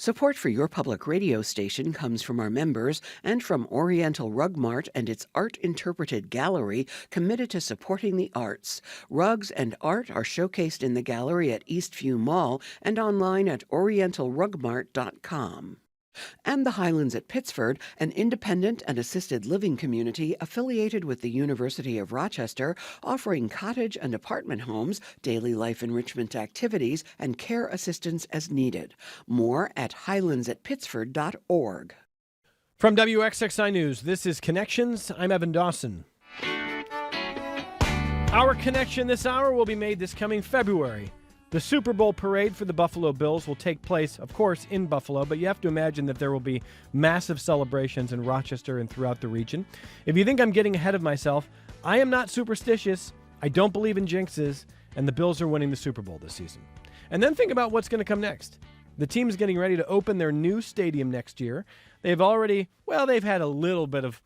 Support for your public radio station comes from our members and from Oriental Rug Mart and its Art Interpreted Gallery, committed to supporting the arts. Rugs and art are showcased in the gallery at Eastview Mall and online at orientalrugmart.com. And the Highlands at Pittsford, an independent and assisted living community affiliated with the University of Rochester, offering cottage and apartment homes, daily life enrichment activities, and care assistance as needed. More at highlandsatpittsford.org. From WXXI News, this is Connections. I'm Evan Dawson. Our connection this hour will be made this coming February. The Super Bowl parade for the Buffalo Bills will take place, of course, in Buffalo, but you have to imagine that there will be massive celebrations in Rochester and throughout the region. If you think I'm getting ahead of myself, I am not superstitious, I don't believe in jinxes, and the Bills are winning the Super Bowl this season. And then think about what's going to come next. The team is getting ready to open their new stadium next year. They've had a little bit of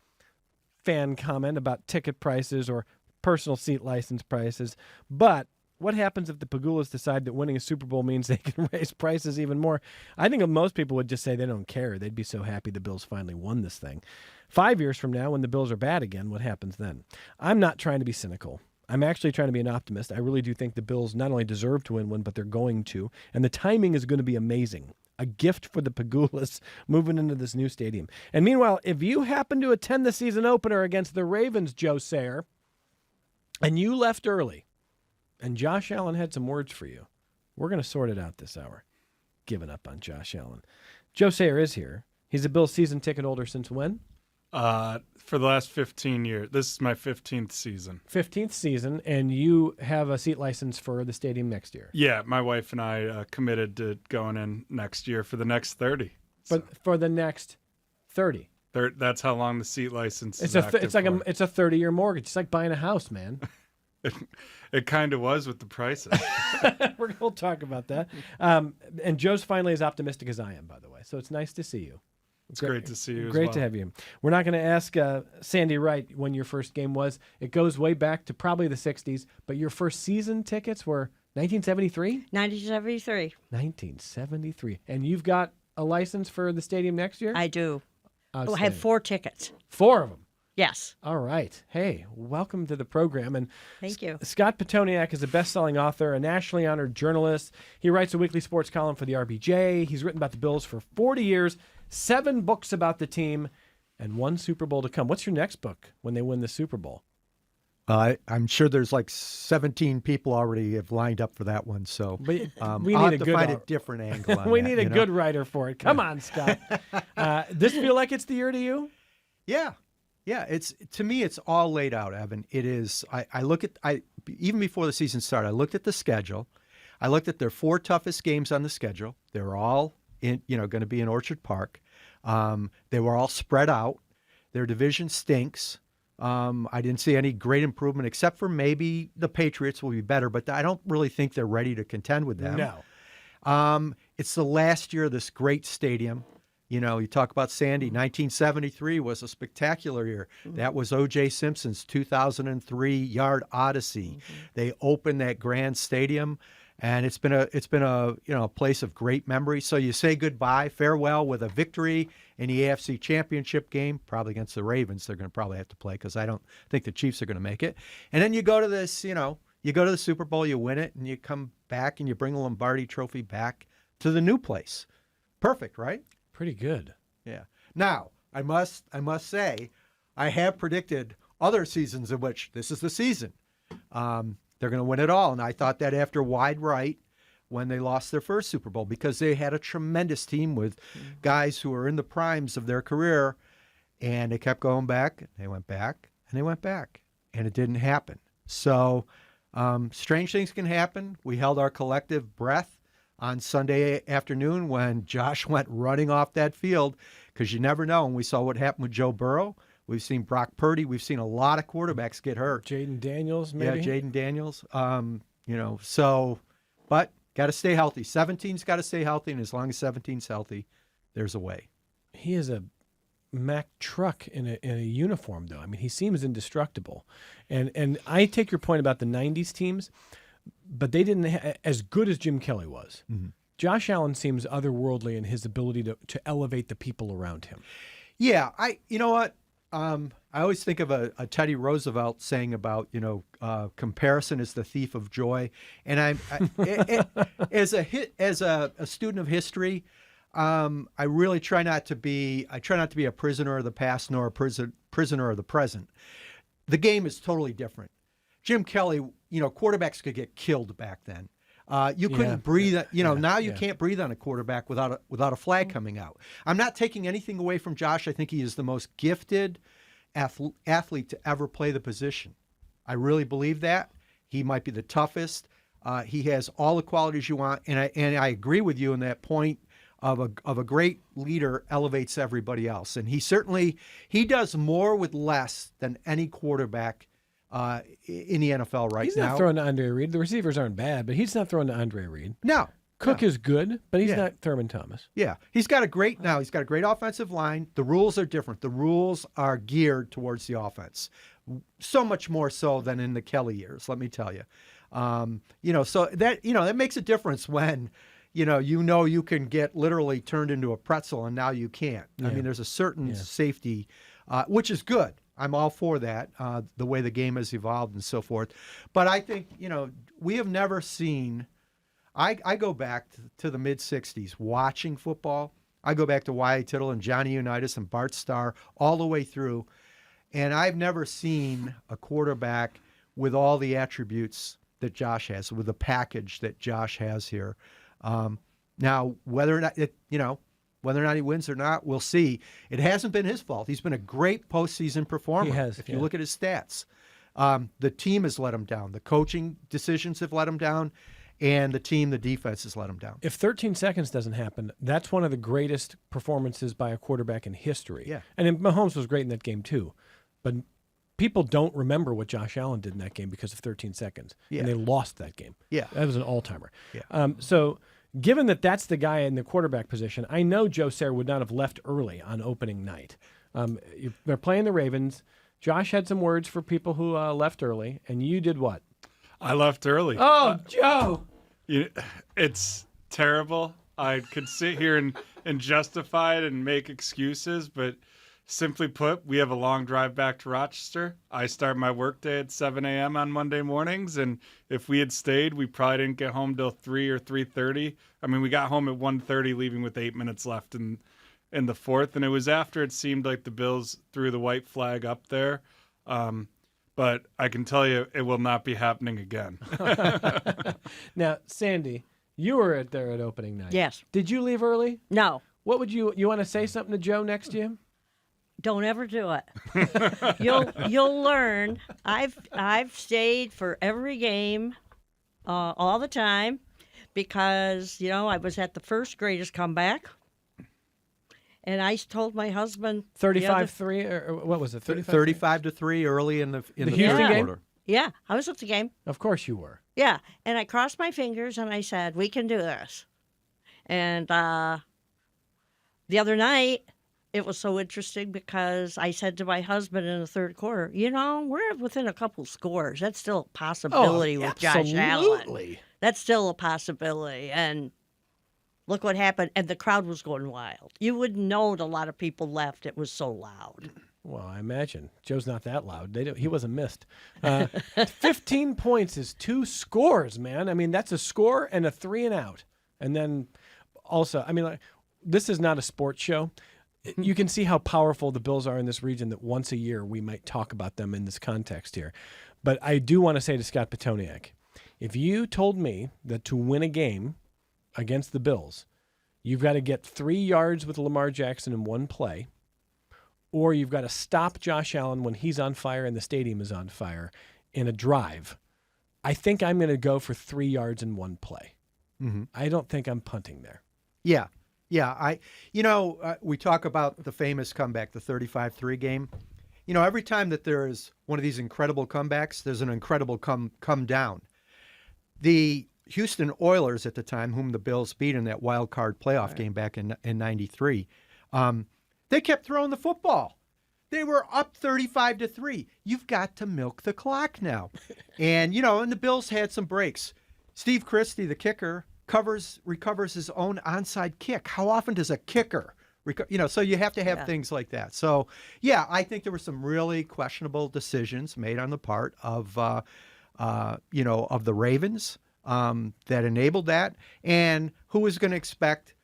fan comment about ticket prices or personal seat license prices, but what happens if the Pagulas decide that winning a Super Bowl means they can raise prices even more? I think most people would just say they don't care. They'd be so happy the Bills finally won this thing. 5 years from now, when the Bills are bad again, what happens then? I'm not trying to be cynical. I'm actually trying to be an optimist. I really do think the Bills not only deserve to win one, but they're going to. And the timing is going to be amazing. A gift for the Pagulas moving into this new stadium. And meanwhile, if you happen to attend the season opener against the Ravens, Joe Sayre, and you left early, and Josh Allen had some words for you, we're going to sort it out this hour. Giving up on Josh Allen. Joe Sayre is here. He's a Bills season ticket holder since when? For the last 15 years. This is my 15th season. 15th season, and you have a seat license for the stadium next year. Yeah, my wife and I committed to going in next year for the next 30. But for the next 30. That's how long the seat license is It's a active for. it's a 30-year mortgage. It's like buying a house, man. It kind of was with the prices. We'll talk about that. And Joe's finally as optimistic as I am, by the way. So it's nice to see you. It's great to see you Great as to well. have you. We're not going to ask Sandy Wright when your first game was. It goes way back to probably the 60s. But your first season tickets were 1973? 1973. 1973. And you've got a license for the stadium next year? I do. I Outstanding. had 4 tickets. 4 of them. Yes. All right. Hey, welcome to the program. And Thank you. Scott Petoniak is a best-selling author, a nationally honored journalist. He writes a weekly sports column for the RBJ. He's written about the Bills for 40 years, 7 books about the team, and 1 Super Bowl to come. What's your next book when they win the Super Bowl? I'm sure there's like 17 people already have lined up for that one. So We I'll need have a to good find a different angle on we that, need a you know? good writer for it. Come on, Scott. This feel like it's the year to you? Yeah. It's, to me, it's all laid out, Evan. It is. I look at, even before the season started, I looked at the schedule. I looked at their 4 toughest games on the schedule. They were all going to be in Orchard Park. They were all spread out. Their division stinks. I didn't see any great improvement except for maybe the Patriots will be better, but I don't really think they're ready to contend with them. No. It's the last year of this great stadium. You know, you talk about Sandy. 1973 was a spectacular year. That was O.J. Simpson's 2003 Yard Odyssey. They opened that grand stadium, and it's been a place of great memory. So you say goodbye, farewell with a victory in the AFC Championship game, probably against the Ravens. They're going to probably have to play because I don't think the Chiefs are going to make it. And then you go to this, you go to the Super Bowl, you win it, and you come back and you bring the Lombardi Trophy back to the new place. Perfect, right? Pretty good. Yeah. Now, I must say, I have predicted other seasons in which this is the season. They're going to win it all. And I thought that after Wide Right, when they lost their first Super Bowl, because they had a tremendous team with guys who were in the primes of their career, and they kept going back, they went back, and they went back, and it didn't happen. So strange things can happen. We held our collective breath on Sunday afternoon when Josh went running off that field, because you never know. And we saw what happened with Joe Burrow. We've seen Brock Purdy. We've seen a lot of quarterbacks get hurt. Jaden Daniels, maybe? Yeah, Jaden Daniels. But got to stay healthy. 17's got to stay healthy, and as long as 17's healthy, there's a way. He is a Mack truck in a uniform, though. I mean, he seems indestructible. And I take your point about the 90s teams, but they didn't as good as Jim Kelly was. Josh Allen seems otherworldly in his ability to elevate the people around him. Yeah, you know what? I always think of a Teddy Roosevelt saying about, comparison is the thief of joy. And as a student of history, I really try not to be a prisoner of the past nor a prisoner of the present. The game is totally different. Jim Kelly, quarterbacks could get killed back then. You couldn't breathe. Now you can't breathe on a quarterback without a flag coming out. I'm not taking anything away from Josh. I think he is the most gifted athlete to ever play the position. I really believe that. He might be the toughest. He has all the qualities you want, and I agree with you in that point of a great leader elevates everybody else. And he does more with less than any quarterback in the NFL right now. He's not throwing to Andre Reed. The receivers aren't bad, but he's not throwing to Andre Reed. No. Cook is good, but he's not Thurman Thomas. Yeah. He's got a great offensive line. The rules are different. The rules are geared towards the offense. So much more so than in the Kelly years, let me tell you. So that makes a difference when you can get literally turned into a pretzel and now you can't. Yeah. I mean, there's a certain safety, which is good. I'm all for that, the way the game has evolved and so forth. But I think, we have never seen, I go back to the mid-'60s watching football. I go back to Y.A. Tittle and Johnny Unitas and Bart Starr all the way through. And I've never seen a quarterback with all the attributes that Josh has, with the package that Josh has here. Now, whether or not he wins or not, we'll see. It hasn't been his fault. He's been a great postseason performer. He has, if you look at his stats. The team has let him down. The coaching decisions have let him down, and the defense has let him down. If 13 seconds doesn't happen, that's one of the greatest performances by a quarterback in history. Yeah. And Mahomes was great in that game too. But people don't remember what Josh Allen did in that game because of 13 seconds. Yeah. And they lost that game. Yeah. That was an all-timer. Yeah. So given that that's the guy in the quarterback position, I know Joe Sayre would not have left early on opening night. They're playing the Ravens. Josh had some words for people who left early, and you did what? I left early. Oh, Joe! It's terrible. I could sit here and justify it and make excuses, but simply put, we have a long drive back to Rochester. I start my workday at 7 a.m. on Monday mornings, and if we had stayed, we probably didn't get home till 3 or 3:30. I mean, we got home at 1:30, leaving with 8 minutes left in the fourth, and it was after it seemed like the Bills threw the white flag up there. But I can tell you it will not be happening again. Now, Sandy, you were there at opening night. Yes. Did you leave early? No, What would you want to say something to Joe next to you? don't ever do it. You'll learn. I've stayed for every game, all the time, because I was at the first greatest comeback, and I told my husband 35-3, or what was it? 35-3 early in the Houston third game? quarter. Yeah, I was at the game. Of course you were. Yeah, and I crossed my fingers and I said, "We can do this." And the other night, it was so interesting because I said to my husband in the third quarter, we're within a couple scores. That's still a possibility with Josh Allen. Absolutely. That's still a possibility. And look what happened. And the crowd was going wild. You wouldn't know it, a lot of people left. It was so loud. Well, I imagine. Joe's not that loud. He wasn't missed. 15 points is 2 scores, man. I mean, that's a score and a 3 and out. And then also, this is not a sports show. You can see how powerful the Bills are in this region that once a year we might talk about them in this context here. But I do want to say to Scott Petoniak, if you told me that to win a game against the Bills, you've got to get 3 yards with Lamar Jackson in one play, or you've got to stop Josh Allen when he's on fire and the stadium is on fire in a drive, I think I'm going to go for 3 yards in one play. Mm-hmm. I don't think I'm punting there. Yeah. We talk about the famous comeback, the 35-3 game. Every time that there is one of these incredible comebacks, there's an incredible come down. The Houston Oilers at the time, whom the Bills beat in that wild card playoff game back in 93, they kept throwing the football. They were up 35-3. You've got to milk the clock now. And the Bills had some breaks. Steve Christie, the kicker, recovers his own onside kick. How often does a kicker, so you have to have things like that. So, yeah, I think there were some really questionable decisions made on the part of, of the Ravens that enabled that. And who was going to expect,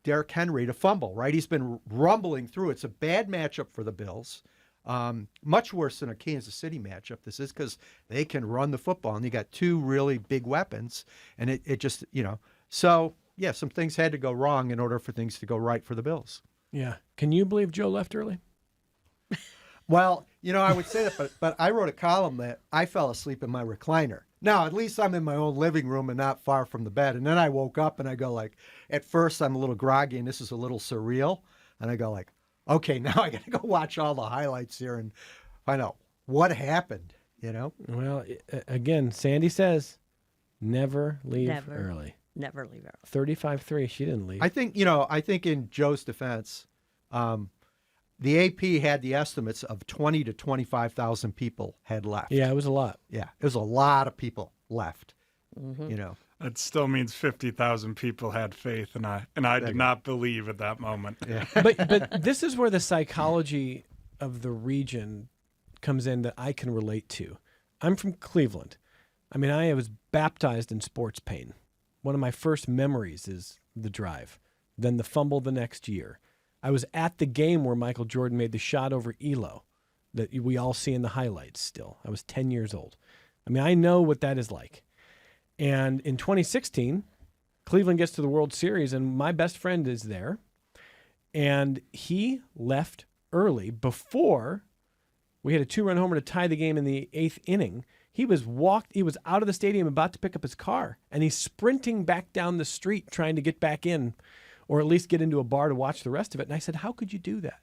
Derrick Henry to fumble, right? He's been rumbling through. It's a bad matchup for the Bills. Much worse than a Kansas City matchup. This is because they can run the football, and you got two really big weapons, and it just, so yeah, some things had to go wrong in order for things to go right for the Bills. Yeah. Can you believe Joe left early? Well, I would say that, but I wrote a column that I fell asleep in my recliner. Now, at least I'm in my own living room and not far from the bed. And then I woke up and I go like, at first I'm a little groggy and this is a little surreal. And I go like, okay, now I got to go watch all the highlights here and find out what happened, Well, again, Sandy says, never leave Never. early. Never leave early. 35-3, she didn't leave. I think in Joe's defense, the AP had the estimates of 20 to 25,000 people had left. Yeah, it was a lot. Yeah, it was a lot of people left. That still means 50,000 people had faith, and I did not believe at that moment. Yeah. But this is where the psychology of the region comes in that I can relate to. I'm from Cleveland. I mean, I was baptized in sports pain. One of my first memories is the drive, then the fumble the next year. I was at the game where Michael Jordan made the shot over Elo that we all see in the highlights still. I was 10 years old. I mean, I know what that is like. And in 2016, Cleveland gets to the World Series, and my best friend is there. And he left early before we had a 2-run homer to tie the game in the 8th inning. He was out of the stadium about to pick up his car, and he's sprinting back down the street trying to get back in, or at least get into a bar to watch the rest of it. And I said, how could you do that?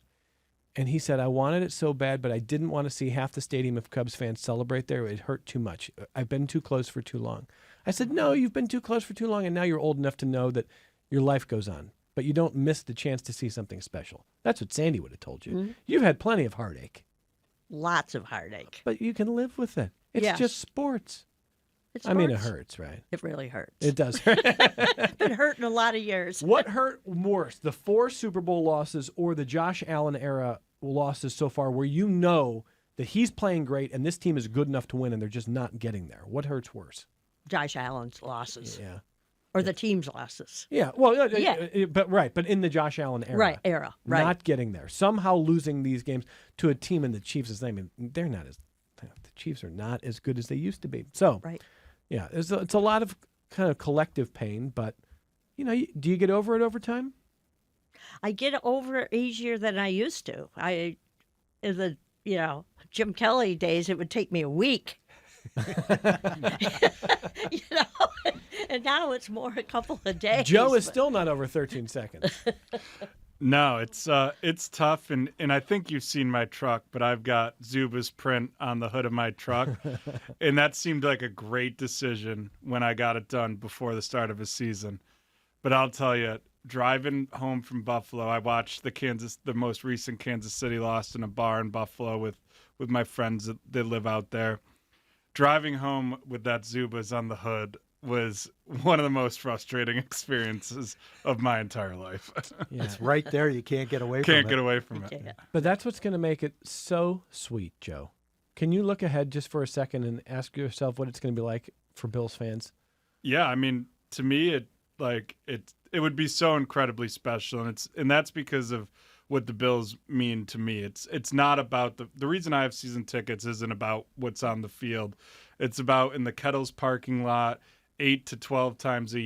And he said, I wanted it so bad, but I didn't want to see half the stadium of Cubs fans celebrate there. It hurt too much. I've been too close for too long. I said, no, you've been too close for too long, and now you're old enough to know that your life goes on, but you don't miss the chance to see something special. That's what Sandy would have told you. Mm-hmm. You've had plenty of heartache. Lots of heartache. But you can live with it. It's just sports. It's I mean, it sports. hurts, right? It really hurts. It does hurt. It's been hurting a lot of years. What hurt worse, the 4 Super Bowl losses or the Josh Allen era losses so far where you know that he's playing great and this team is good enough to win and they're just not getting there? What hurts worse? Josh Allen's losses. Yeah. Or the team's losses. Yeah. Well, Yeah. But in the Josh Allen era. Right, era. Right. Not getting there. Somehow losing these games to a team in the Chiefs' name. They're not as the Chiefs are not as good as they used to be. So, Right. yeah, it's a lot of kind of collective pain, but do you get over it over time? I get over it easier than I used to. In the Jim Kelly days, it would take me a week. And now it's more a couple of days. Joe is still not over 13 seconds. No, it's tough, and I think you've seen my truck, but I've got Zuba's print on the hood of my truck, and that seemed like a great decision when I got it done before the start of a season. But I'll tell you, driving home from Buffalo, I watched the most recent Kansas City loss in a bar in Buffalo with my friends that live out there. Driving home with that Zubas on the hood was one of the most frustrating experiences of my entire life. Yeah. It's right there. You can't get away from it. Can't get away from it. Yeah. But that's what's going to make it so sweet, Joe. Can you look ahead just for a second and ask yourself what it's going to be like for Bills fans? Yeah, I mean, to me, it would be so incredibly special, and that's because of what the Bills mean to me. It's not about the reason I have season tickets isn't about what's on the field. It's about in the Kettles parking lot 8 to 11 times a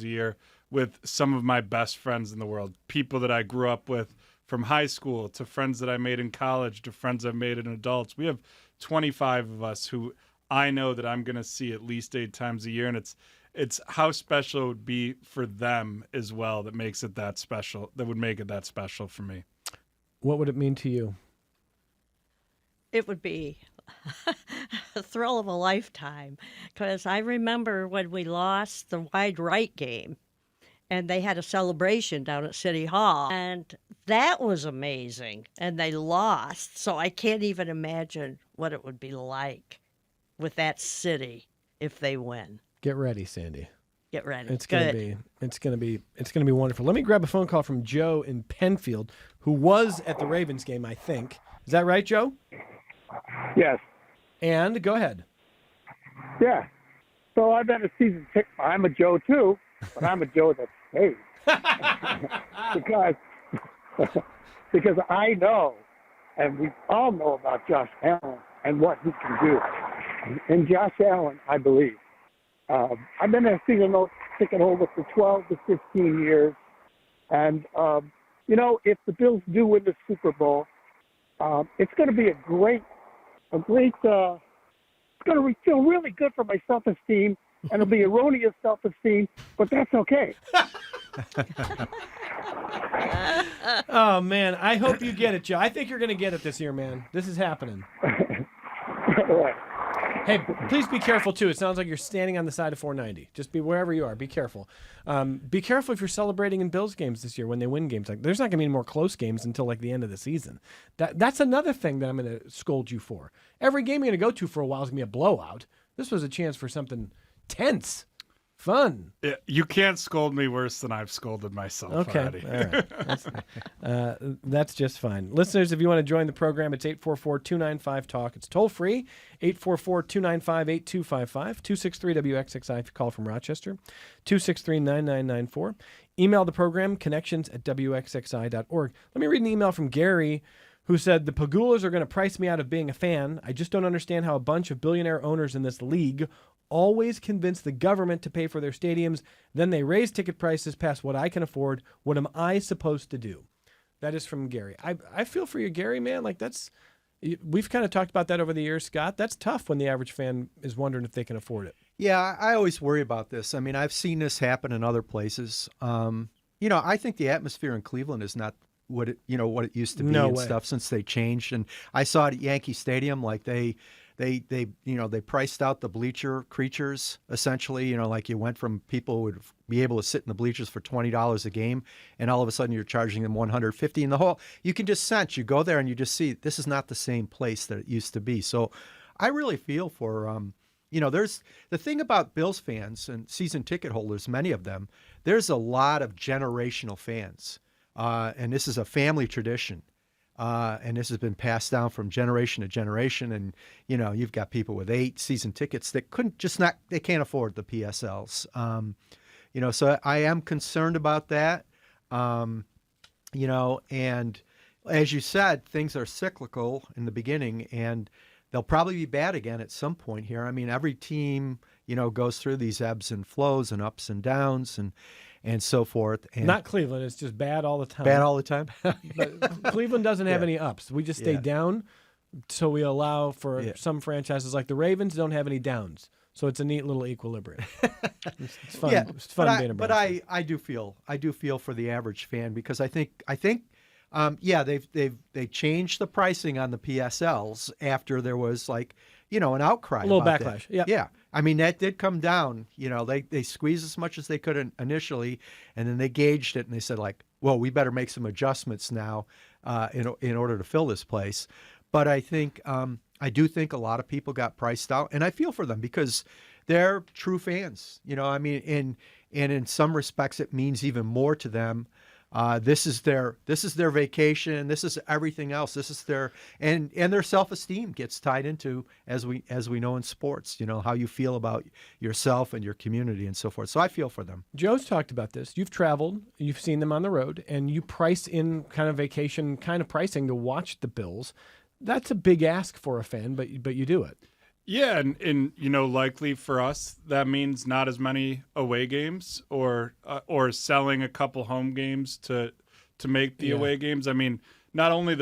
year with some of my best friends in the world, people that I grew up with from high school to friends that I made in college to friends I've made in adults. We have 25 of us who I know that I'm going to see at least 8 times a year, and it's how special it would be for them as well that makes it that special, that would make it that special for me. What would it mean to you? It would be a thrill of a lifetime, because I remember when we lost the wide right game and they had a celebration down at City Hall, and that was amazing, and they lost, so I can't even imagine what it would be like with that city if they win. Get ready, Sandy. Get ready. It's Good. gonna be wonderful. Let me grab a phone call from Joe in Penfield, who was at the Ravens game, I think. Is that right, Joe? Yes. And go ahead. Yeah. So I've been a season ticket. I'm a Joe too, but I'm a Joe that stays because I know, and we all know about Josh Allen and what he can do. And Josh Allen, I believe. I've been a season ticket holder for 12 to 15 years, and if the Bills do win the Super Bowl, it's going to be a great. It's going to feel really good for my self-esteem, and it'll be erroneous self-esteem, but that's okay. Oh man, I hope you get it, Joe. I think you're gonna get it this year, man. This is happening. Hey, please be careful too. It sounds like you're standing on the side of 490. Just be wherever you are. Be careful. Be careful if you're celebrating in Bills games this year when they win games. Like, there's not going to be any more close games until like the end of the season. That's another thing that I'm going to scold you for. Every game you're going to go to for a while is going to be a blowout. This was a chance for something tense, fun. Yeah, you can't scold me worse than I've scolded myself Okay, already. all right. That's just fine. Listeners, if you want to join the program, it's 844-295-TALK. It's toll free, 844-295-8255, 263-WXXI if you call from Rochester, 263-9994. Email the program, connections@wxxi.org. Let me read an email from Gary, who said, the Pagulas are going to price me out of being a fan. I just don't understand how a bunch of billionaire owners in this league always convince the government to pay for their stadiums. Then they raise ticket prices past what I can afford. What am I supposed to do? That is from Gary. I feel for you, Gary, man. Like, we've kind of talked about that over the years, Scott. That's tough when the average fan is wondering if they can afford it. Yeah, I always worry about this. I mean, I've seen this happen in other places. I think the atmosphere in Cleveland is not what it used to be No and way. stuff since they changed. And I saw it at Yankee Stadium, like they priced out the bleacher creatures essentially. Like you went from people who would be able to sit in the bleachers for $20 a game, and all of a sudden you're charging them $150. And you can just sense, you go there and you just see this is not the same place that it used to be. So I really feel for there's the thing about Bills fans and season ticket holders, many of them. There's a lot of generational fans, and this is a family tradition. And this has been passed down from generation to generation. And, you've got people with 8 season tickets that they can't afford the PSLs. So I am concerned about that. And as you said, things are cyclical in the beginning, and they'll probably be bad again at some point here. I mean, every team, goes through these ebbs and flows and ups and downs and so forth. And Not Cleveland. It's just bad all the time. bad all the time. But Cleveland doesn't have Yeah. any ups. We just stay Yeah. down, so we allow for Yeah. some franchises like the Ravens don't have any downs. So it's a neat little equilibrium. It's fun. Yeah, It's fun being a but Browns fan. I do feel for the average fan, because I think they changed the pricing on the PSLs after there was an outcry, A little about backlash, that. yep. Yeah, I mean that did come down. They squeezed as much as they could initially, and then they gauged it and they said well, we better make some adjustments now in order to fill this place. But I think I do think a lot of people got priced out, and I feel for them because they're true fans. I mean, and in some respects, it means even more to them. This is their vacation. This is everything else. This is their and their self-esteem gets tied into, as we know in sports. How you feel about yourself and your community and so forth. So I feel for them. Joe's talked about this. You've traveled, you've seen them on the road, and you price in kind of vacation kind of pricing to watch the Bills. That's a big ask for a fan, but you do it. Yeah, and likely for us that means not as many away games or selling a couple home games to make the away games. I mean, not only on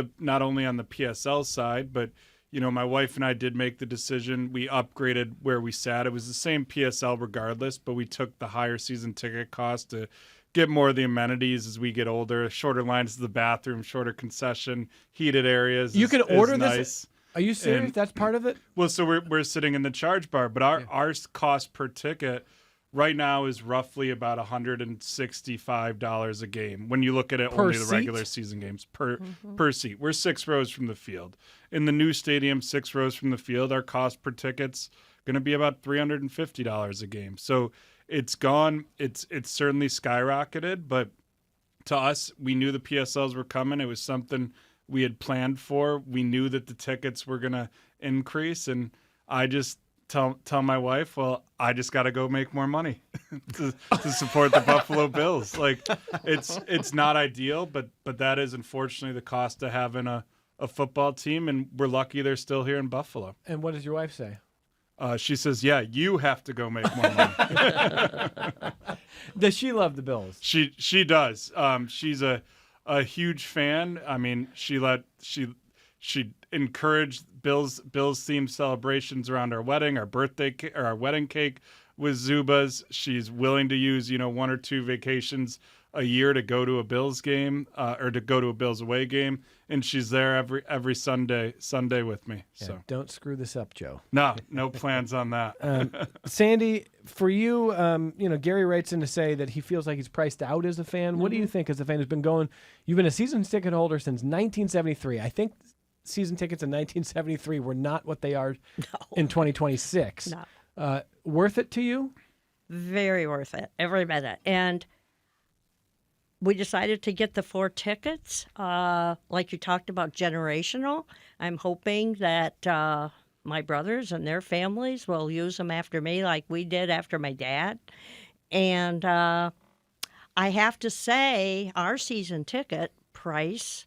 the PSL side, but my wife and I did make the decision. We upgraded where we sat. It was the same PSL regardless, but we took the higher season ticket cost to get more of the amenities as we get older. Shorter lines to the bathroom, shorter concession, heated areas. You can order is this. nice. Are you serious? And- That's part of it? Well, so we're sitting in the charge bar, but our cost per ticket right now is roughly about $165 a game. When you look at it, Per only the seat? regular season games per seat. We're 6 rows from the field. In the new stadium, 6 rows from the field, our cost per ticket's going to be about $350 a game. So it's gone. It's certainly skyrocketed, but to us, we knew the PSLs were coming. It was something we had planned for. We knew that the tickets were going to increase, and I just tell my wife, well, I just got to go make more money to support the Buffalo Bills. Like, it's not ideal, but that is unfortunately the cost of having a football team, and we're lucky they're still here in Buffalo. And what does your wife say? She says, yeah, you have to go make more money. Does she love the Bills? She does. She's a huge fan. I mean, she encouraged Bills themed celebrations around our wedding. Our birthday or our wedding cake was Zubaz. She's willing to use 1 or 2 vacations a year to go to a Bills game or to go to a Bills away game, and she's there every Sunday with me. Yeah, So don't screw this up, Joe. no plans on that. Sandy, for you, Gary writes in to say that he feels like he's priced out as a fan. What do you think as a fan who's been going? You've been a season ticket holder since 1973. I think season tickets in 1973 were not what they are in 2026. No. Worth it to you? Very worth it, every minute. And we decided to get the 4 tickets, like you talked about, generational. I'm hoping that my brothers and their families will use them after me like we did after my dad. And I have to say our season ticket price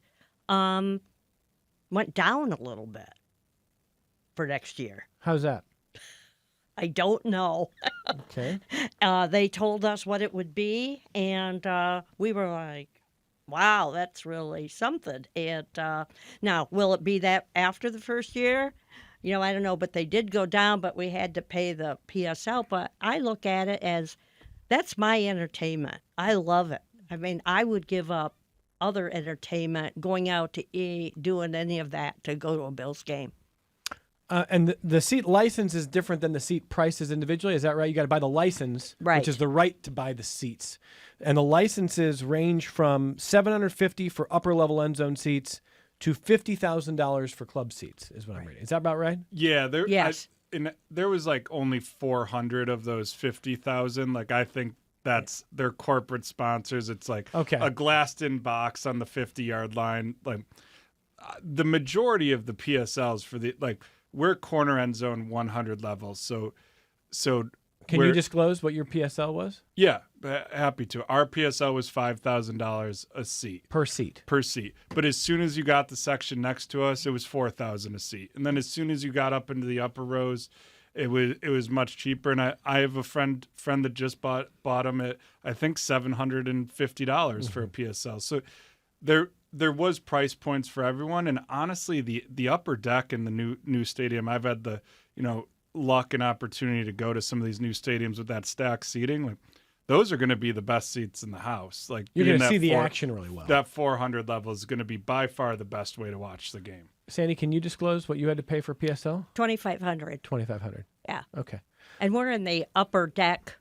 went down a little bit for next year. How's that? I don't know. Okay. They told us what it would be, and we were like, wow, that's really something. And now, will it be that after the first year? I don't know, but they did go down, but we had to pay the PSL. But I look at it as that's my entertainment. I love it. I mean, I would give up other entertainment, going out to eat, doing any of that to go to a Bills game. And the seat license is different than the seat prices individually. Is that right? You got to buy the license, Right. which is the right to buy the seats. And the licenses range from $750 for upper level end zone seats to $50,000 for club seats. Is what I'm reading. Is that about right? Yeah, Yes. There was like only 400 of those 50,000. Like, I think that's their corporate sponsors. It's like Okay. a glassed-in box on the 50-yard line. Like, the majority of the PSLs for we're corner end zone 100 levels. So Can you disclose what your PSL was Yeah, happy to. Our PSL was $5,000 a seat. per seat? Per seat. But as soon as you got the section next to us, it was $4,000 a seat. And then as soon as you got up into the upper rows, it was much cheaper. And I have a friend that just bought them at I think $750 for a PSL. So there was price points for everyone. And honestly, the upper deck in the new stadium, I've had the luck and opportunity to go to some of these new stadiums with that stacked seating. Like, those are going to be the best seats in the house. Like, You're going to being see the that action really well. That 400 level is going to be by far the best way to watch the game. Sandy, can you disclose what you had to pay for PSL? $2,500. $2,500. Yeah. Okay. And we're in the upper deck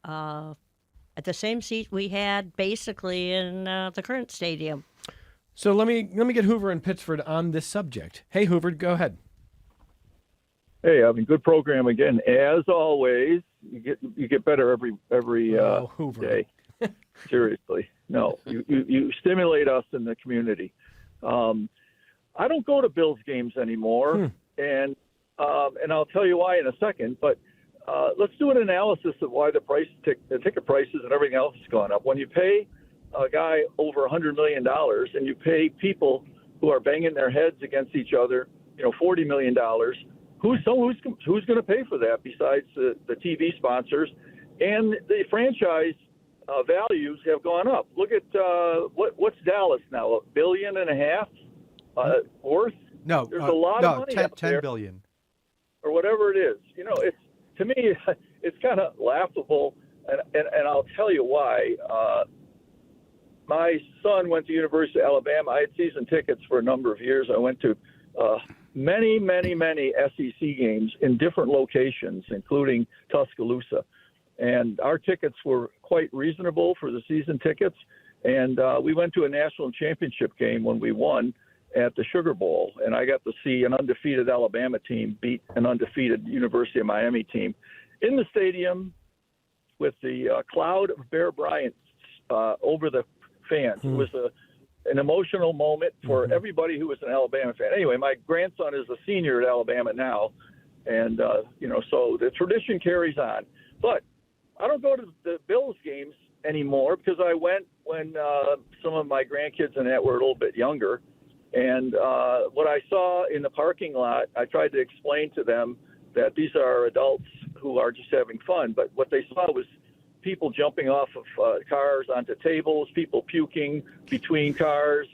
at the same seat we had basically in the current stadium. So let me get Hoover and Pittsford on this subject. Hey, Hoover, go ahead. Hey, I mean, good program again. As always, you get better every Hoover. day. Seriously, no, you stimulate us in the community. I don't go to Bills games anymore, and I'll tell you why in a second. But let's do an analysis of why the ticket prices and everything else has gone up. When you pay a guy over $100 million and you pay people who are banging their heads against each other, $40 million. Who's going to pay for that besides the TV sponsors? And the franchise values have gone up. Look at what's Dallas now, $1.5 billion worth? No, There's a lot of money out 10 there, billion. or whatever it is. It's, to me, it's kind of laughable, and I'll tell you why. My son went to University of Alabama. I had season tickets for a number of years. I went to many SEC games in different locations, including Tuscaloosa. And our tickets were quite reasonable for the season tickets. And we went to a national championship game when we won. at the Sugar Bowl, and I got to see an undefeated Alabama team beat an undefeated University of Miami team in the stadium with the cloud of Bear Bryant over the fans. It was an emotional moment for everybody who was an Alabama fan. Anyway, my grandson is a senior at Alabama now, and so the tradition carries on. But I don't go to the Bills games anymore because I went when some of my grandkids and that were a little bit younger. And what I saw in the parking lot, I tried to explain to them that these are adults who are just having fun. But what they saw was people jumping off of cars onto tables, people puking between cars,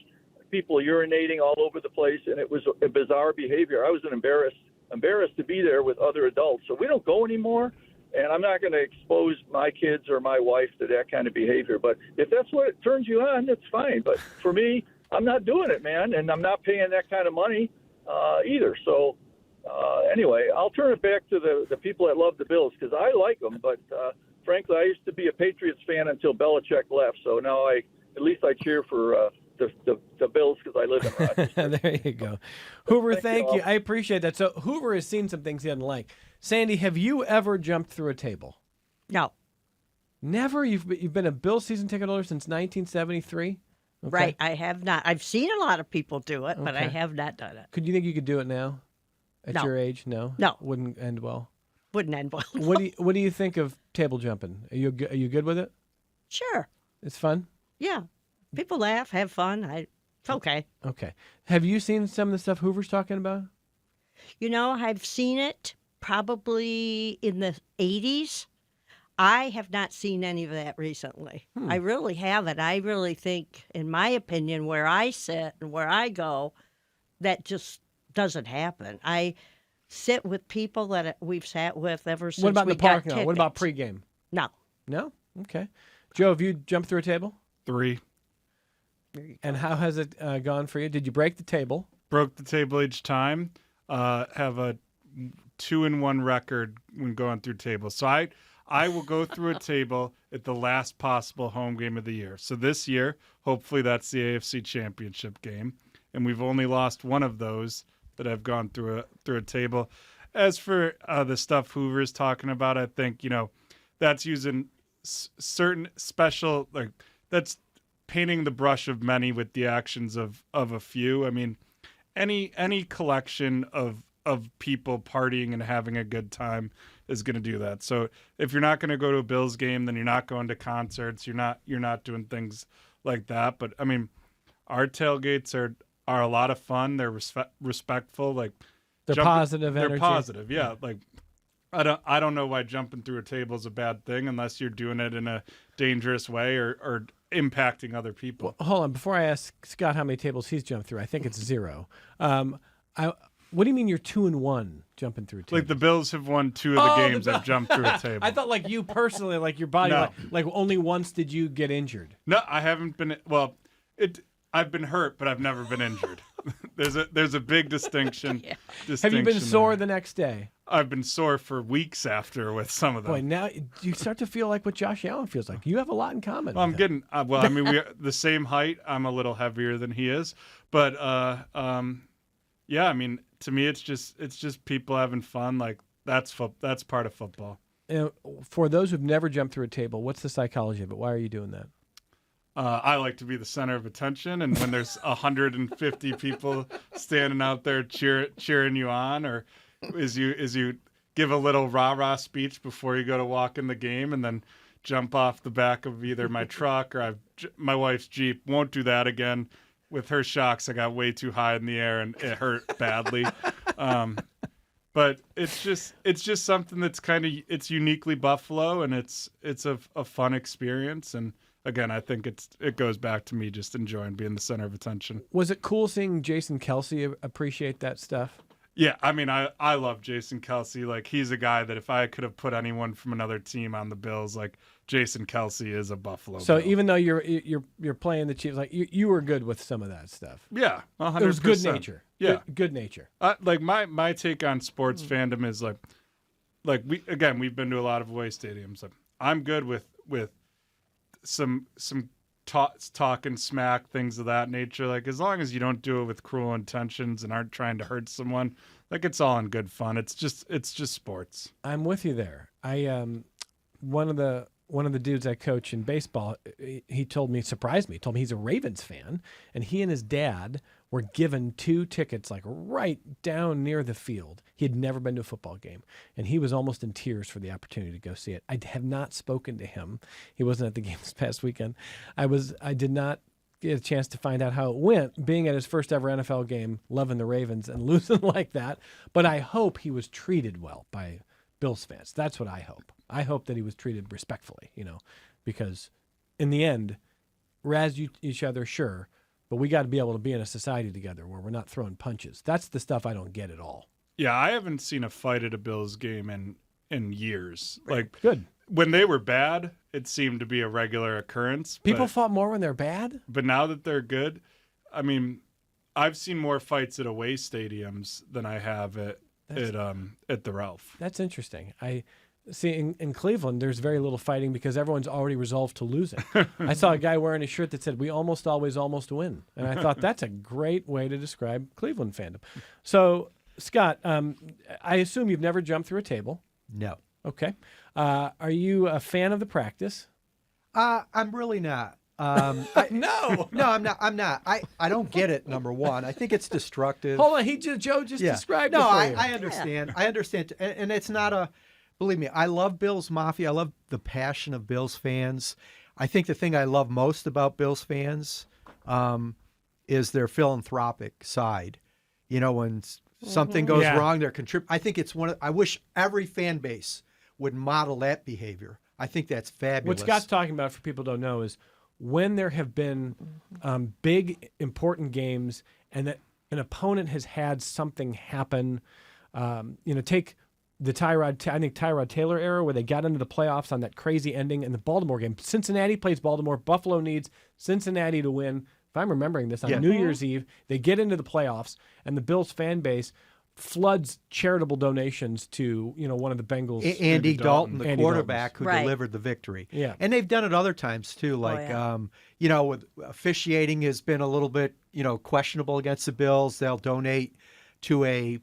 people urinating all over the place, and it was a bizarre behavior. I was embarrassed to be there with other adults. So we don't go anymore, and I'm not going to expose my kids or my wife to that kind of behavior. But if that's what it turns you on, that's fine. But for me, I'm not doing it, man, and I'm not paying that kind of money either. So anyway, I'll turn it back to the people that love the Bills because I like them, but frankly, I used to be a Patriots fan until Belichick left. So now at least I cheer for the Bills because I live in Rochester. There you go. Hoover, thank you. I appreciate that. So Hoover has seen some things he doesn't like. Sandy, have you ever jumped through a table? No. Never? You've been a Bills season ticket holder since 1973? Okay. Right, I have not. I've seen a lot of people do it, but I Okay. have not done it. Could you think you could do it now? At No. your age? No? No. Wouldn't end well. Wouldn't end well. What do you think of table jumping? Are you good with it? Sure. It's fun? Yeah. People laugh, have fun. It's okay. Okay. Have you seen some of the stuff Hoover's talking about? You know, I've seen it probably in the 80s. I have not seen any of that recently. I really haven't. I really think, in my opinion, where I sit and where I go, that just doesn't happen. I sit with people that we've sat with ever since What about we in the got parking lot? What about tickets. pregame? No. No? Okay. Joe, have you jumped through a table? 3. And how has it gone for you? Did you break the table? Broke the table each time. Have a 2-1 record when going through tables. So I will go through a table at the last possible home game of the year. So this year, hopefully that's the AFC Championship game. And we've only lost one of those that I've gone through a table. As for the stuff Hoover's talking about, I think, that's using certain special, that's painting the brush of many with the actions of a few. I mean, any collection of people partying and having a good time is going to do that. So if you're not going to go to a Bills game, then you're not going to concerts. You're not doing things like that. But I mean, our tailgates are a lot of fun. They're respectful. Like They're positive energy. They're positive. Yeah. Like I don't know why jumping through a table is a bad thing unless you're doing it in a dangerous way or impacting other people. Well, hold on. Before I ask Scott how many tables he's jumped through, I think it's 0. What do you mean you're 2-1 jumping through a table? Like the Bills have won 2 of the games I've jumped through a table. I thought like you personally, like your body, No. like only once did you get injured. No, I haven't been. Well, I've been hurt, but I've never been injured. There's a big distinction. Have you been sore there. the next day? I've been sore for weeks after with some of them. Boy, now you start to feel like what Josh Allen feels like. You have a lot in common. Well, I'm with him. getting. Well, I mean, we're the same height. I'm a little heavier than he is, but yeah. I mean, to me, it's just people having fun. Like that's part of football. For those who've never jumped through a table, what's the psychology of it? Why are you doing that? I like to be the center of attention, and when there's 150 people standing out there cheering you on, or as you give a little rah-rah speech before you go to walk in the game, and then jump off the back of either my truck or my wife's Jeep. Won't do that again. With her shocks, I got way too high in the air and it hurt badly. But it's just something that's it's uniquely Buffalo, and it's a fun experience. And again, I think it goes back to me just enjoying being the center of attention. Was it cool seeing Jason Kelsey appreciate that stuff? Yeah, I mean, I love Jason Kelsey. Like, he's a guy that if I could have put anyone from another team on the Bills, like Jason Kelsey is a Buffalo. So Bill. even though you're playing the Chiefs, like you were good with some of that stuff. Yeah, 100%. It was good nature. Yeah, good nature. Like my take on sports fandom is like we've been to a lot of away stadiums. Like, I'm good with some talking smack, things of that nature. Like, as long as you don't do it with cruel intentions and aren't trying to hurt someone, like, it's all in good fun. It's just sports. I'm with you there. One of the dudes I coach in baseball, he surprised me, told me he's a Ravens fan, and he and his dad were given 2 tickets like right down near the field. He had never been to a football game, and he was almost in tears for the opportunity to go see it. I have not spoken to him. He wasn't at the game this past weekend. I did not get a chance to find out how it went, being at his first ever NFL game, loving the Ravens and losing like that. But I hope he was treated well by Bills fans. That's what I hope. I hope that he was treated respectfully, because in the end, razz each other, sure, but we got to be able to be in a society together where we're not throwing punches. That's the stuff I don't get at all. Yeah, I haven't seen a fight at a Bills game in years. Like, Good. when they were bad, it seemed to be a regular occurrence. People but, fought more when they're bad? but now that they're good, I mean, I've seen more fights at away stadiums than I have at the Ralph. That's interesting. I see in Cleveland, there's very little fighting because everyone's already resolved to lose it. I saw a guy wearing a shirt that said, "We almost always almost win." And I thought that's a great way to describe Cleveland fandom. So, Scott, I assume you've never jumped through a table. No. Okay. Are you a fan of the practice? I'm really not. No. No, I'm not. I don't get it. Number one, I think it's destructive. Hold on. Joe just described it No, for you. I understand. I understand. And it's not a, believe me, I love Bills Mafia. I love the passion of Bills fans. I think the thing I love most about Bills fans is their philanthropic side. When something goes Yeah. wrong, they're I think it's I wish every fan base would model that behavior. I think that's fabulous. What Scott's talking about, for people who don't know, is when there have been big, important games and that an opponent has had something happen. Take the Tyrod Taylor era where they got into the playoffs on that crazy ending in the Baltimore game. Cincinnati plays Baltimore. Buffalo needs Cincinnati to win. If I'm remembering this, on New Year's Eve, they get into the playoffs, and the Bills fan base floods charitable donations to one of the Bengals. Andy Dalton, the Andy quarterback who Right. delivered the victory. Yeah. And they've done it other times too. Like, with officiating has been a little bit, questionable against the Bills. They'll donate to a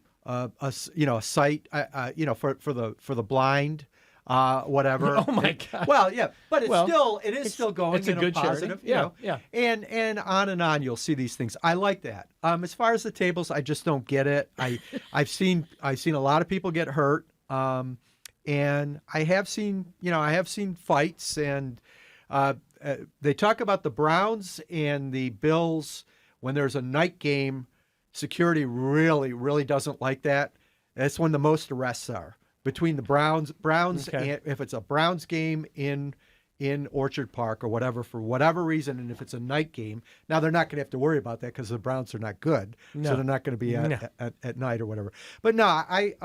site, for the blind, whatever. Oh my God. Well, yeah, but Well, it is still going. it's a good charity. positive, Yeah, yeah. And on you'll see these things. I like that. As far as the tables, I just don't get it. I've seen a lot of people get hurt. And I have seen fights, and they talk about the Browns and the Bills when there's a night game. Security really, really doesn't like that. That's when the most arrests are between the Browns, Okay. and if it's a Browns game in Orchard Park or whatever, for whatever reason, and if it's a night game, now they're not going to have to worry about that because the Browns are not good, No. so they're not going to be No. at night or whatever. But no, I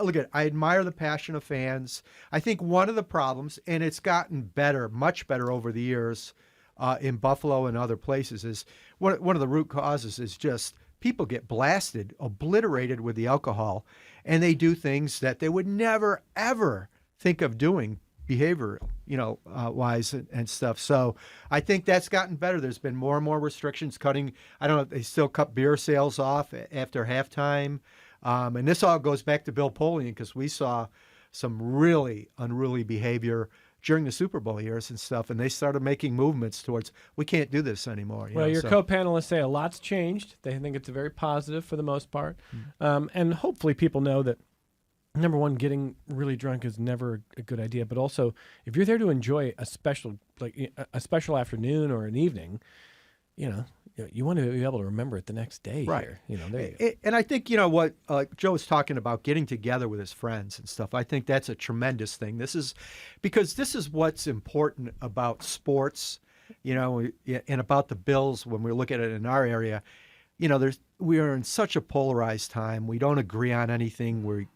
look at. I admire the passion of fans. I think one of the problems, and it's gotten better, much better over the years, in Buffalo and other places, is one of the root causes is just people get blasted, obliterated with the alcohol, and they do things that they would never ever think of doing, behavior, wise and stuff. So I think that's gotten better. There's been more and more restrictions cutting. I don't know if they still cut beer sales off after halftime. And this all goes back to Bill Polian, because we saw some really unruly behavior during the Super Bowl years and stuff, and they started making movements towards, we can't do this anymore. Your co-panelists say a lot's changed. They think it's very positive for the most part. And hopefully people know that, number one, getting really drunk is never a good idea. But also, if you're there to enjoy a special afternoon or an evening, you want to be able to remember it the next day. Right. Here. There you go. And I think, what Joe was talking about, getting together with his friends and stuff, I think that's a tremendous thing. This is what's important about sports, and about the Bills when we look at it in our area. We are in such a polarized time. We don't agree on anything. We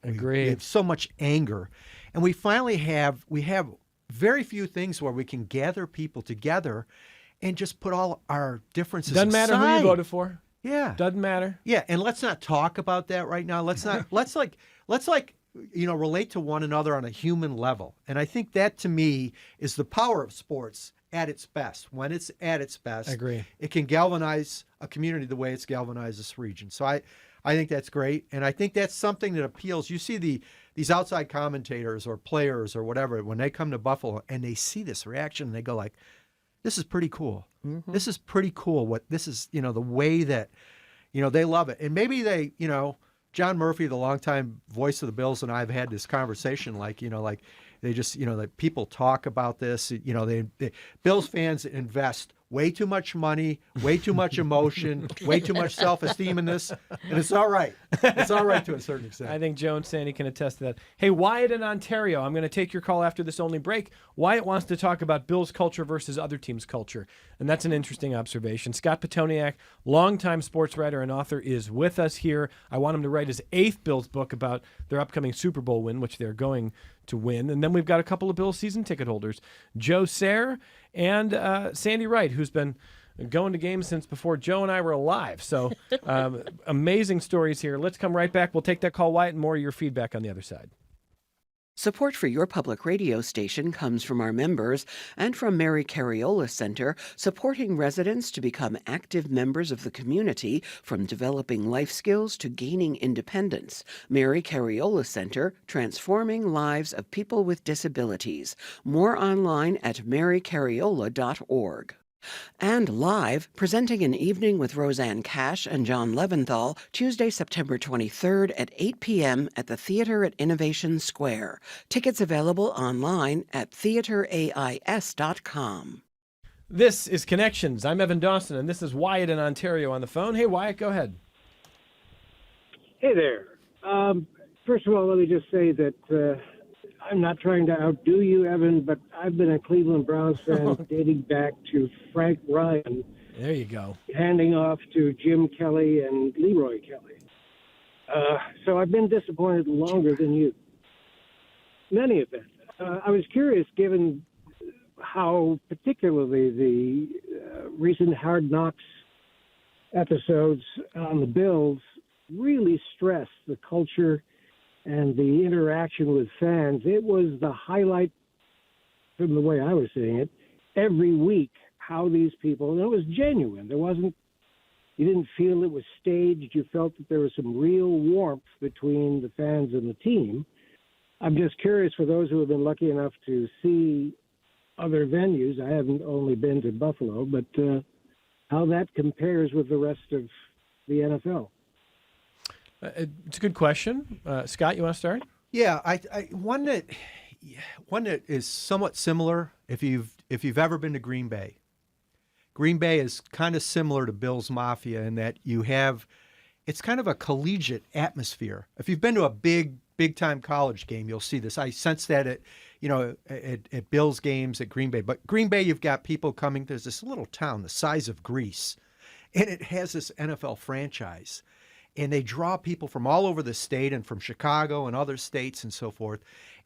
have so much anger. And we finally have very few things where we can gather people together and just put all our differences Doesn't matter who you aside. voted for. Yeah. Doesn't matter. Yeah, and let's not talk about that right now. Let's relate to one another on a human level. And I think that, to me, is the power of sports at its best. When it's at its best, I agree. it can galvanize a community the way it's galvanized this region. So I think that's great, and I think that's something that appeals. You see these outside commentators or players or whatever, when they come to Buffalo and they see this reaction, and they go like, "This is pretty cool. This is pretty cool. What this is, the way that, they love it." And maybe they, John Murphy, the longtime voice of the Bills, and I have had this conversation, like they just, that people talk about this. They Bills fans invest way too much money, way too much emotion, way too much self-esteem in this, and it's all right. It's all right to a certain extent. I think Joe and Sandy can attest to that. Hey, Wyatt in Ontario, I'm going to take your call after this only break. Wyatt wants to talk about Bills culture versus other teams' culture, and that's an interesting observation. Scott Petoniak, longtime sports writer and author, is with us here. I want him to write his 8th Bills book about their upcoming Super Bowl win, which they're going to win. And then we've got a couple of Bills season ticket holders, Joe Sayre and Sandy Wright, who's been going to games since before Joe and I were alive. So amazing stories here. Let's come right back. We'll take that call, Wyatt, and more of your feedback on the other side. Support for your public radio station comes from our members and from Mary Cariola Center, supporting residents to become active members of the community, from developing life skills to gaining independence. Mary Cariola Center, transforming lives of people with disabilities. More online at marycariola.org. And live, presenting an evening with Roseanne Cash and John Leventhal, Tuesday, September 23rd at 8 p.m. at the Theater at Innovation Square. Tickets available online at theaterais.com. This is Connections. I'm Evan Dawson, and this is Wyatt in Ontario on the phone. Hey, Wyatt, go ahead. Hey there. First of all, let me just say that I'm not trying to outdo you, Evan, but I've been a Cleveland Browns fan dating back to Frank Ryan, There you go. handing off to Jim Kelly and Leroy Kelly. So I've been disappointed longer than you. In any event, I was curious, given how particularly the recent Hard Knocks episodes on the Bills really stressed the culture and the interaction with fans. It was the highlight, from the way I was seeing it, every week, how these people, and it was genuine. You didn't feel it was staged. You felt that there was some real warmth between the fans and the team. I'm just curious, for those who have been lucky enough to see other venues, I haven't only been to Buffalo, but how that compares with the rest of the NFL. It's a good question. Scott, you want to start? Yeah, one that is somewhat similar. If you've ever been to Green Bay, Green Bay is kind of similar to Bills Mafia in that it's kind of a collegiate atmosphere. If you've been to a big time college game, you'll see this. I sense that at Bills games at Green Bay. But Green Bay, you've got people coming. There's this little town the size of Greece, and it has this NFL franchise. And they draw people from all over the state and from Chicago and other states and so forth.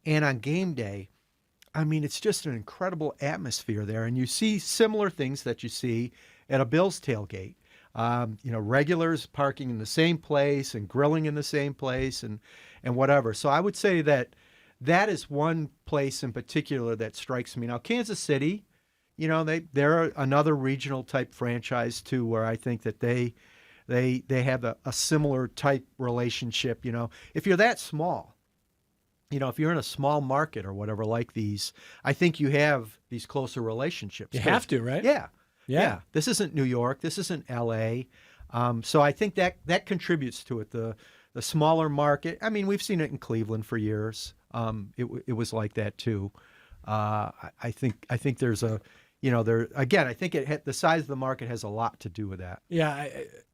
And on game day, I mean, it's just an incredible atmosphere there. And you see similar things that you see at a Bills tailgate. Regulars parking in the same place and grilling in the same place and whatever. So I would say that is one place in particular that strikes me. Now, Kansas City, they're another regional type franchise too, where I think that they have a similar type relationship. If you're that small, if you're in a small market or whatever like these, I think you have these closer relationships. You have to, right? Yeah. This isn't New York. This isn't L.A. So I think that contributes to it. The smaller market. I mean, we've seen it in Cleveland for years. It was like that too. I think there's a. I think the size of the market has a lot to do with that. Yeah,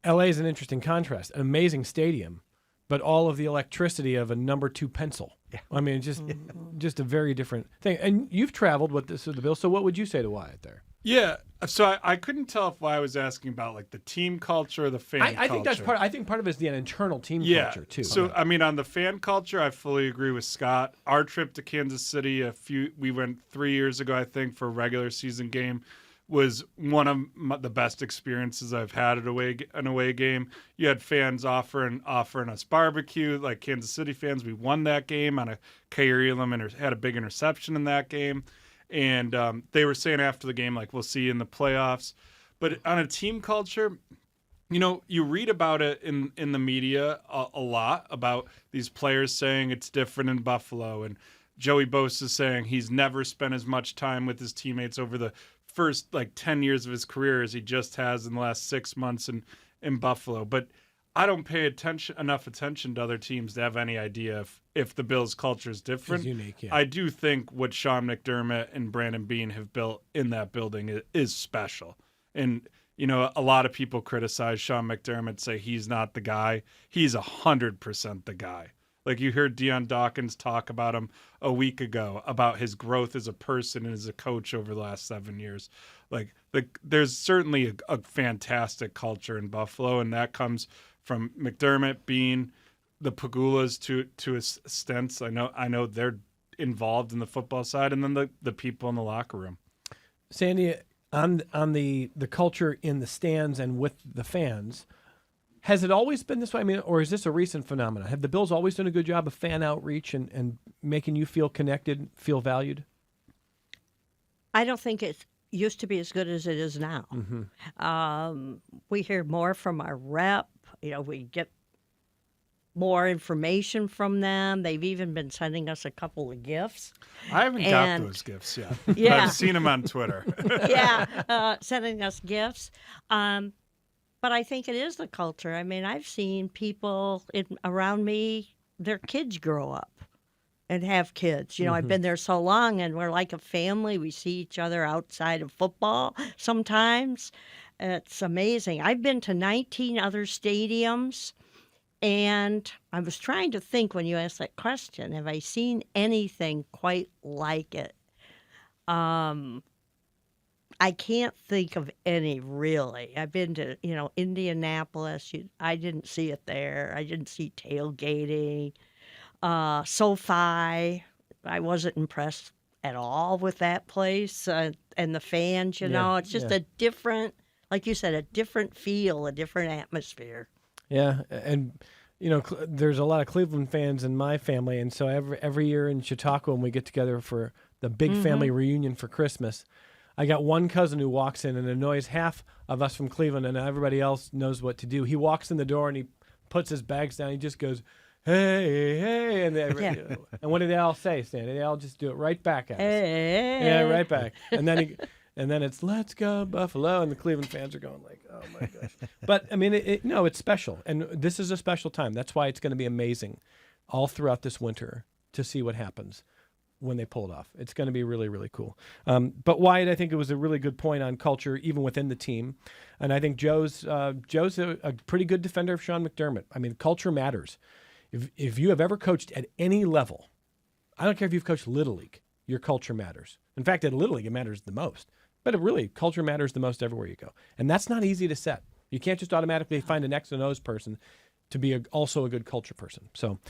L.A. is an interesting contrast. An amazing stadium, but all of the electricity of a number 2 pencil. Yeah. I mean, just a very different thing. And you've traveled with the Bills, so what would you say to Wyatt there? Yeah, so I couldn't tell if I was asking about like the team culture or the fan culture. I think that's part. I think part of it is the internal team culture too. So I mean, on the fan culture, I fully agree with Scott. Our trip to Kansas City, we went 3 years ago, I think, for a regular season game, was one of the best experiences I've had at an away game. You had fans offering us barbecue, like Kansas City fans. We won that game on a Kyrie Elam and had a big interception in that game. And they were saying after the game, like, we'll see you in the playoffs. But on a team culture, you know, you read about it in the media a lot about these players saying it's different in Buffalo. And Joey Bosa saying he's never spent as much time with his teammates over the first, 10 years of his career as he just has in the last 6 months in Buffalo. But I don't pay enough attention to other teams to have any idea if the Bills' culture is different. It's unique, yeah. I do think what Sean McDermott and Brandon Beane have built in that building is special. And, you know, a lot of people criticize Sean McDermott, say he's not the guy. He's 100% the guy. Like, you heard Deion Dawkins talk about him a week ago, about his growth as a person and as a coach over the last 7 years. There's certainly a fantastic culture in Buffalo, and that comes from McDermott, Beane, the Pagulas to extents. I know they're involved in the football side, and then the people in the locker room. Sandy, on the culture in the stands and with the fans, has it always been this way? I mean, or is this a recent phenomenon? Have the Bills always done a good job of fan outreach and making you feel connected, feel valued? I don't think it used to be as good as it is now. We hear more from our rep. You know, we get more information from them. They've even been sending us a couple of gifts. I haven't got those gifts yet. Yeah. I've seen them on Twitter. Sending us gifts. But I think it is the culture. I mean, I've seen people around me, their kids grow up and have kids. You know, I've been there so long, and we're like a family. We see each other outside of football sometimes. It's amazing. I've been to 19 other stadiums, and I was trying to think when you asked that question, have I seen anything quite like it? I can't think of any, really. I've been to, Indianapolis. I didn't see it there. I didn't see tailgating. SoFi, I wasn't impressed at all with that place. And the fans, it's just a different, like you said, a different feel, a different atmosphere. Yeah, and there's a lot of Cleveland fans in my family, and so every year in Chautauqua when we get together for the big family reunion for Christmas, I got one cousin who walks in and annoys half of us from Cleveland, and everybody else knows what to do. He walks in the door and he puts his bags down. He just goes, "Hey, hey," and and what do they all say, Sandy? They all just do it right back at us. Hey. Yeah, right back. And then it's "Let's go Buffalo," and the Cleveland fans are going like, "Oh my gosh!" But I mean, it's special, and this is a special time. That's why it's going to be amazing, all throughout this winter to see what happens when they pull it off. It's going to be really, really cool. But Wyatt, I think it was a really good point on culture, even within the team, and I think Joe's a pretty good defender of Sean McDermott. I mean, culture matters. If you have ever coached at any level, I don't care if you've coached Little League, your culture matters. In fact, at Little League, it matters the most. But culture matters the most everywhere you go. And that's not easy to set. You can't just automatically find an X and O's person to be also a good culture person. So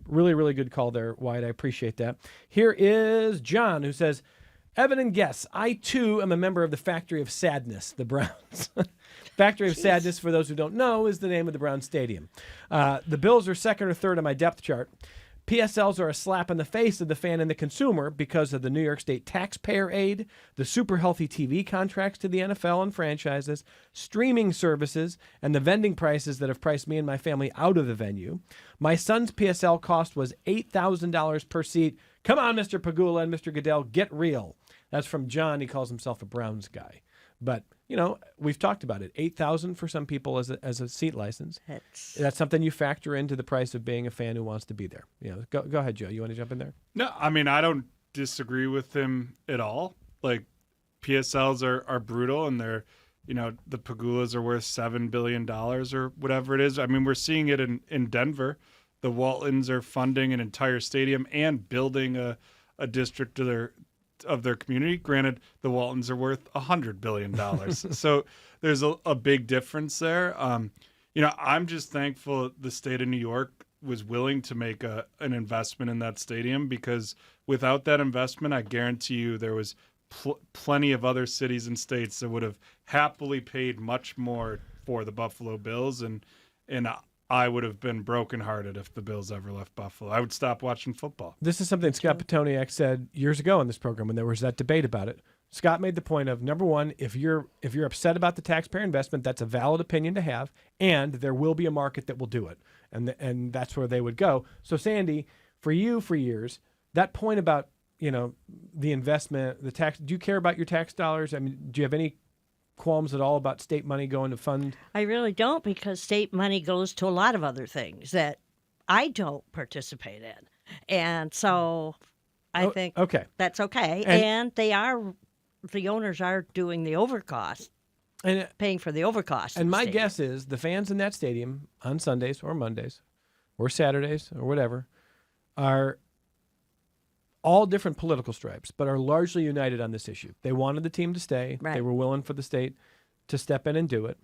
really, really good call there, Wyatt. I appreciate that. Here is John, who says, Evan and Guess, I too am a member of the Factory of Sadness, the Browns. Factory of Sadness, for those who don't know, is the name of the Browns Stadium. The Bills are second or third on my depth chart. PSLs are a slap in the face of the fan and the consumer because of the New York State taxpayer aid, the super healthy TV contracts to the NFL and franchises, streaming services, and the vending prices that have priced me and my family out of the venue. My son's PSL cost was $8,000 per seat. Come on, Mr. Pagula and Mr. Goodell, get real. That's from John. He calls himself a Browns guy. But, we've talked about it. $8,000 for some people as a seat license. That's something you factor into the price of being a fan who wants to be there. Go ahead, Joe. You want to jump in there? No, I mean, I don't disagree with him at all. Like, PSLs are brutal, and they're, the Pagulas are worth $7 billion or whatever it is. I mean, we're seeing it in Denver. The Waltons are funding an entire stadium and building a district of their community. Granted, the Waltons are worth $100 billion. So there's a big difference there. I'm just thankful the state of New York was willing to make an investment in that stadium, because without that investment, I guarantee you there was plenty of other cities and states that would have happily paid much more for the Buffalo Bills. And I would have been brokenhearted if the Bills ever left Buffalo. I would stop watching football. This is something Scott Petoniak said years ago on this program when there was that debate about it. Scott made the point of, number one, if you're upset about the taxpayer investment, that's a valid opinion to have, and there will be a market that will do it, and that's where they would go. So, Sandy, for you for years, that point about the investment, the tax. Do you care about your tax dollars? I mean, do you have any qualms at all about state money going to fund? I really don't, because state money goes to a lot of other things that I don't participate in. And so I think that's okay. And the owners are doing the overcost, and paying for the overcost. And my guess is the fans in that stadium on Sundays or Mondays or Saturdays or whatever are all different political stripes, but are largely united on this issue. They wanted the team to stay. Right. They were willing for the state to step in and do it.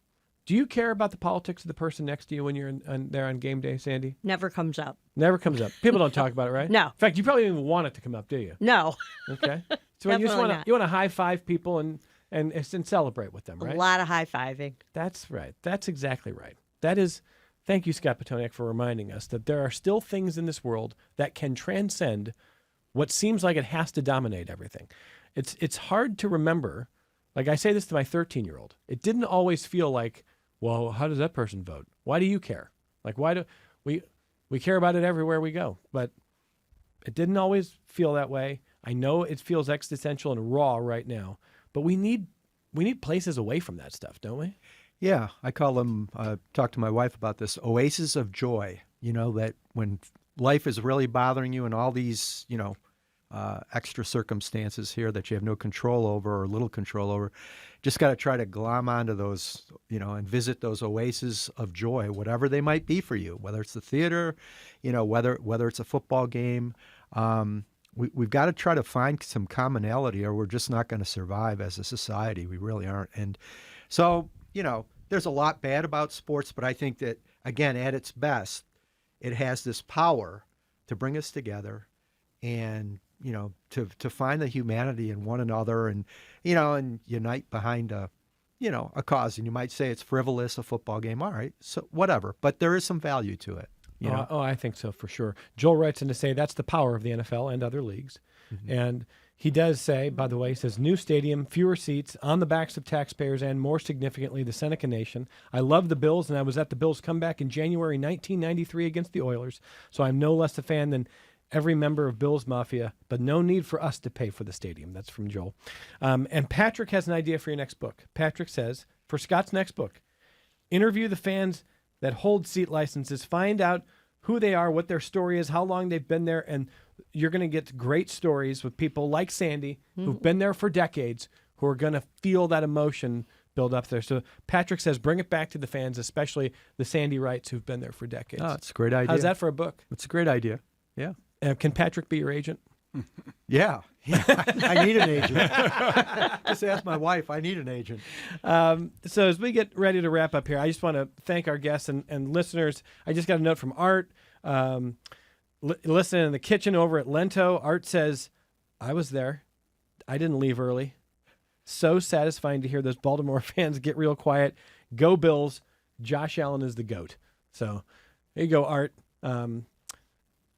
Do you care about the politics of the person next to you when you're there on game day, Sandy? Never comes up. Never comes up. People don't talk about it, right? No. In fact, you probably don't even want it to come up, do you? No. Okay. So you just Definitely want to high five people and celebrate with them, right? A lot of high fiving. That's right. That's exactly right. That is. Thank you, Scott Petoniak, for reminding us that there are still things in this world that can transcend what seems like it has to dominate everything. It's hard to remember. Like I say this to my 13-year-old. It didn't always feel like, well, how does that person vote? Why do you care? Like, why do we care about it everywhere we go? But it didn't always feel that way. I know it feels existential and raw right now, but we need places away from that stuff, don't we? Yeah, I call them, talk to my wife about this, oases of joy, that when life is really bothering you and all these, extra circumstances here that you have no control over or little control over, just got to try to glom onto those, and visit those oases of joy, whatever they might be for you, whether it's the theater, whether it's a football game. We've got to try to find some commonality, or we're just not going to survive as a society. We really aren't. And so, there's a lot bad about sports, but I think that, again, at its best, it has this power to bring us together and, to find the humanity in one another and unite behind a cause. And you might say it's frivolous, a football game. All right, so whatever. But there is some value to it. I think so for sure. Joel writes in to say that's the power of the NFL and other leagues. Mm-hmm. And he does say, by the way, he says, new stadium, fewer seats, on the backs of taxpayers, and more significantly, the Seneca Nation. I love the Bills, and I was at the Bills' comeback in January 1993 against the Oilers, so I'm no less a fan than every member of Bills Mafia, but no need for us to pay for the stadium. That's from Joel. And Patrick has an idea for your next book. Patrick says, for Scott's next book, interview the fans that hold seat licenses, find out who they are, what their story is, how long they've been there, and you're going to get great stories with people like Sandy who've been there for decades, who are going to feel that emotion build up there. So Patrick says, bring it back to the fans, especially the Sandy Wrights who've been there for decades. Oh, it's a great idea. How's that for a book? It's a great idea. Yeah. Can Patrick be your agent? Yeah. I need an agent. Just ask my wife. I need an agent. So as we get ready to wrap up here, I just want to thank our guests and listeners. I just got a note from Art. Listening in the kitchen over at Lento. Art says, I was there. I didn't leave early. So satisfying to hear those Baltimore fans get real quiet. Go Bills. Josh Allen is the GOAT. So there you go, Art.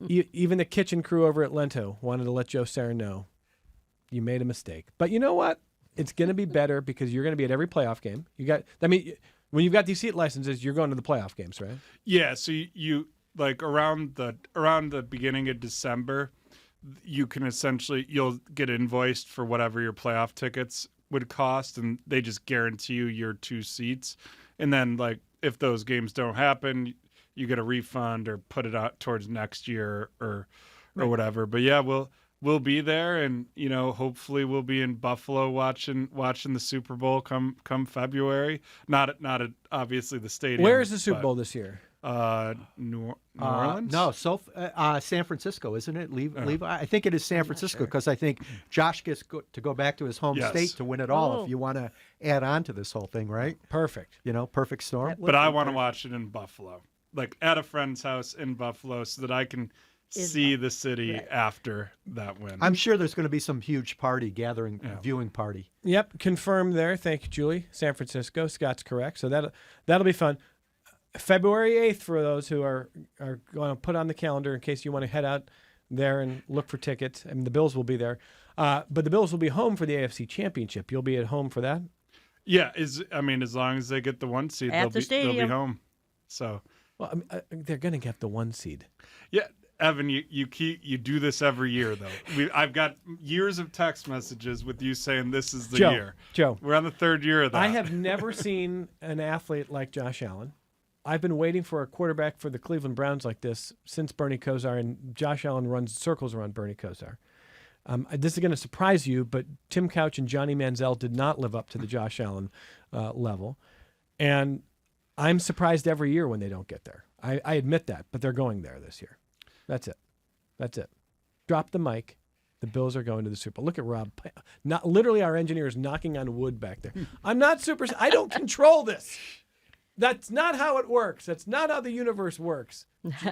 Even the kitchen crew over at Lento wanted to let Joe Sarah know you made a mistake. But you know what? It's going to be better because you're going to be at every playoff game. When you've got these seat licenses, you're going to the playoff games, right? Yeah. So you like around the beginning of December, you can you'll get invoiced for whatever your playoff tickets would cost, and they just guarantee you your 2 seats. And then like if those games don't happen, you get a refund or put it out towards next year or whatever. But yeah, we'll be there, and hopefully we'll be in Buffalo watching the Super Bowl come February. Not at obviously the stadium. Where is the Super Bowl this year? New Orleans? No, San Francisco, isn't it? I think it is San Francisco because I think Josh gets to go back to his home state to win it all. If you want to add on to this whole thing, right? Perfect. Perfect storm. But I want to watch it in Buffalo, like at a friend's house in Buffalo, so that I can see the city after that win. I'm sure there's going to be some huge party gathering, viewing party. Yep, confirmed there. Thank you, Julie. San Francisco. Scott's correct. So that'll be fun. February 8th for those who are going to put on the calendar in case you want to head out there and look for tickets. I mean, the Bills will be there. But the Bills will be home for the AFC Championship. You'll be at home for that? Yeah, as long as they get the 1 seed, At the they'll be stadium. home. So, Well, I mean, they're going to get the 1 seed. yeah, Evan, you do this every year though. I've got years of text messages with you saying this is the year. Joe, We're on the 3rd year of that. I have never seen an athlete like Josh Allen. I've been waiting for a quarterback for the Cleveland Browns like this since Bernie Kosar, and Josh Allen runs circles around Bernie Kosar. This is going to surprise you, but Tim Couch and Johnny Manziel did not live up to the Josh Allen level. And I'm surprised every year when they don't get there. I admit that, but they're going there this year. That's it. Drop the mic. The Bills are going to the Super Bowl. Look at Rob. Not literally, our engineer is knocking on wood back there. I'm not I don't control this. That's not how it works. That's not how the universe works.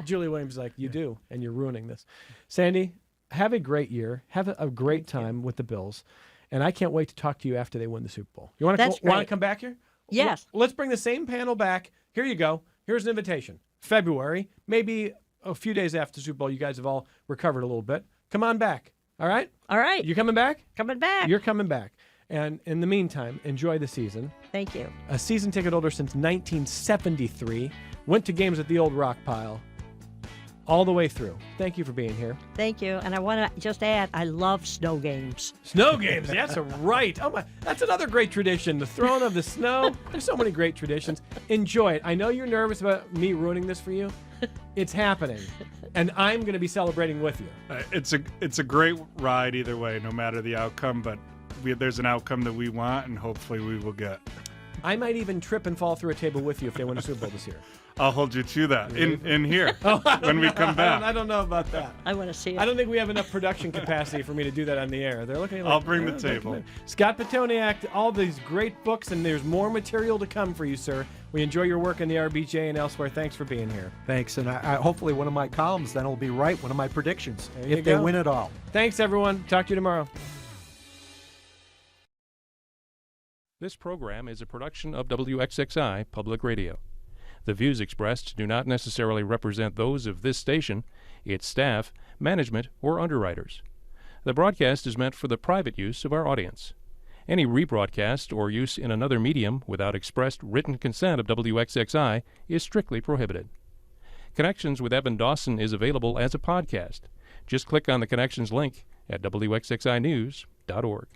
Julie Williams is like, you do, and you're ruining this. Sandy, have a great year. Have a great time with the Bills. And I can't wait to talk to you after they win the Super Bowl. You want That's to great. come back here? Yes. Let's bring the same panel back. Here you go. Here's an invitation. February, maybe a few days after the Super Bowl, you guys have all recovered a little bit. Come on back. All right? All right. You coming back? Coming back. You're coming back. And in the meantime, enjoy the season. Thank you. A season ticket holder since 1973. Went to games at the old Rock Pile all the way through. Thank you for being here. Thank you. And I want to just add, I love snow games. Snow games, that's right. Oh my, that's another great tradition. The throwing of the snow. There's so many great traditions. Enjoy it. I know you're nervous about me ruining this for you. It's happening, and I'm going to be celebrating with you. It's a great ride either way, no matter the outcome. But there's an outcome that we want, and hopefully we will get. I might even trip and fall through a table with you if they win a Super Bowl this year. I'll hold you to that in here when we come back. I don't know about that. I want to see it. I don't think we have enough production capacity for me to do that on the air. They're looking. Like, I'll bring the table. Scott Petoniak, all these great books, and there's more material to come for you, sir. We enjoy your work in the RBJ and elsewhere. Thanks for being here. Thanks, and I hopefully one of my columns then will be right, one of my predictions, There you if they go. win it all. Thanks, everyone. Talk to you tomorrow. This program is a production of WXXI Public Radio. The views expressed do not necessarily represent those of this station, its staff, management, or underwriters. The broadcast is meant for the private use of our audience. Any rebroadcast or use in another medium without expressed written consent of WXXI is strictly prohibited. Connections with Evan Dawson is available as a podcast. Just click on the Connections link at WXXInews.org.